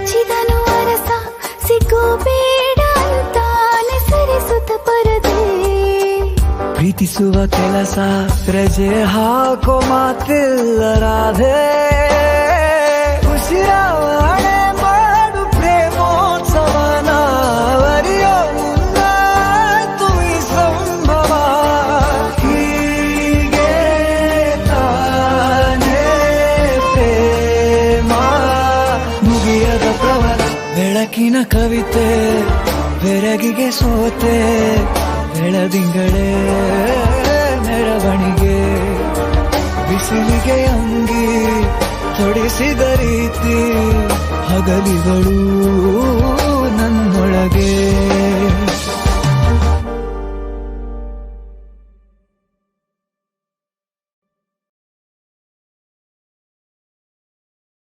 ಮೆಚ್ಚಿದನು ಅರಸ ಸಿಗೋ ಬೇಡ ಅಂತಾನೆ ಸರಿಸುತ್ತ ಪರದೆ ಪ್ರೀತಿಸುವ ಕೆಲಸ ರಜೆ ಹಾಕೋ ಮಾತಿಲ್ಲ ರಾಧೆ ಉಸಿರಾವಣೆ ಮಾಡು ಪ್ರೇಮೋತ್ಸವನ ಅರಿಯೋ ಮುಂದಾಯ್ತು ಈ ಸಂಭವ ಹೀಗೆ ತಾನೇ ಪ್ರೇಮ ಮುಗಿಯದ ಪ್ರವರ ಬೆಳಕಿನ ಕವಿತೆ ಬೆರಗಿಗೆ ಸೋತೆ ಬೆಳದಿಂಗಳೇ ಮೆರವಣಿಗೆ ಬಿಸಿಲಿಗೆ ಅಂಗಿ ತೊಡಿಸಿದ ರೀತಿ ಹಗಲಿಗಳು ನನ್ನೊಳಗೆ